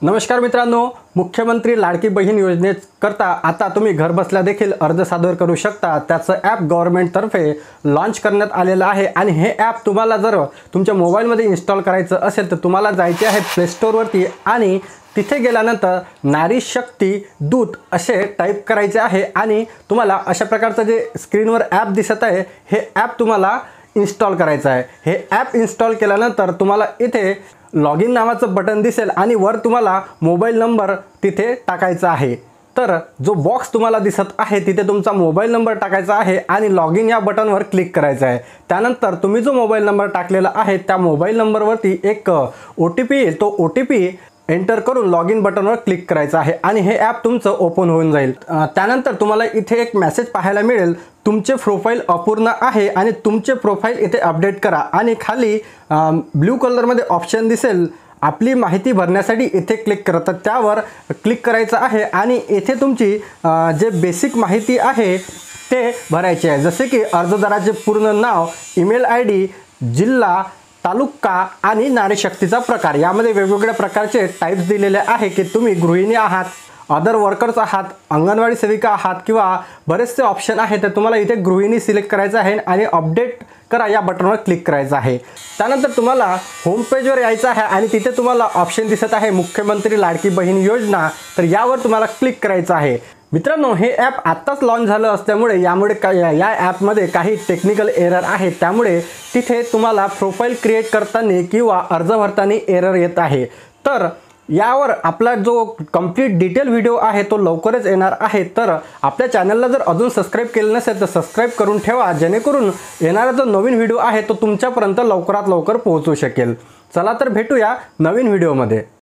नमस्कार मित्रांनो, मुख्यमंत्री लाडकी बहीण योजनेकरता आता तुम्ही घर बसल्या देखील अर्ज सादर करू शकता। त्याचं ॲप गव्हर्नमेंटतर्फे लॉन्च करण्यात आलेलं आहे आणि हे ॲप तुम्हाला जर तुमच्या मोबाईलमध्ये इन्स्टॉल करायचं असेल तर तुम्हाला जायचे आहे प्ले स्टोअरवरती आणि तिथे गेल्यानंतर नारी शक्ती दूत असे टाईप करायचे आहे आणि तुम्हाला अशा प्रकारचं जे स्क्रीनवर ॲप दिसत आहे हे ॲप तुम्हाला इन्स्टॉल करायचं आहे। हे ॲप इन्स्टॉल केल्यानंतर तुम्हाला इथे लॉगिन नावाचं बटन दिसेल आणि वर तुम्हाला मोबाईल नंबर तिथे टाकायचा आहे। तर जो बॉक्स तुम्हाला दिसत आहे तिथे तुमचा मोबाईल नंबर टाकायचा आहे आणि लॉगिन या बटनवर क्लिक करायचं आहे। त्यानंतर तुम्ही जो मोबाईल नंबर टाकलेला आहे त्या मोबाईल नंबरवरती एक OTP येईल, तो OTP एंटर करून लॉगिन बटनवर क्लिक करायचं आहे आणि हे ॲप तुमचं ओपन होऊन जाईल। त्यानंतर तुम्हाला इथे एक मेसेज पाहायला मिळेल, तुमचे प्रोफाईल अपूर्ण आहे आणि तुमचे प्रोफाईल इथे अपडेट करा आणि खाली ब्लू कलरमध्ये ऑप्शन दिसेल आपली माहिती भरण्यासाठी, इथे क्लिक करा। तर त्यावर क्लिक करायचं आहे आणि इथे तुमची जे बेसिक माहिती आहे ते भरायचे आहे, जसे की अर्जदाराचे पूर्ण नाव, ईमेल ID, जिल्हा, तालुका आणि नारी शक्तीचा प्रकार। यामध्ये वेगवेगळ्या प्रकारचे टाइप्स दिलेले आहे की तुम्ही गृहिणी आहात, अदर वर्कर्स आहात, अंगणवाडी सेविका आहात किंवा बरेचसे ऑप्शन आहेत। तर तुम्हाला इथे गृहिणी सिलेक्ट करायचं आहे आणि अपडेट करा या बटनवर क्लिक करायचं आहे। त्यानंतर तुम्हाला होम पेजवर यायचं आहे आणि तिथे तुम्हाला ऑप्शन दिसत आहे मुख्यमंत्री लाडकी बहीण योजना, तर यावर तुम्हाला क्लिक करायचं आहे। मित्रांनो, हे ॲप आत्ताच लॉन्च झालं असल्यामुळे या ॲपमध्ये काही टेक्निकल एरर आहे, त्यामुळे तिथे तुम्हाला प्रोफाईल क्रिएट करताना किंवा अर्ज भरताना एरर येत आहे। तर यावर आपला जो कंप्लीट डिटेल व्हिडिओ आहे तो लवकरच येणार आहे। तर आपल्या चॅनलला जर अजून सबस्क्राईब केलं नसेल तर सबस्क्राईब करून ठेवा, जेणेकरून येणारा जो नवीन व्हिडिओ आहे तो तुमच्यापर्यंत लवकरात लवकर पोहोचू शकेल। चला तर भेटूया नवीन व्हिडिओमध्ये।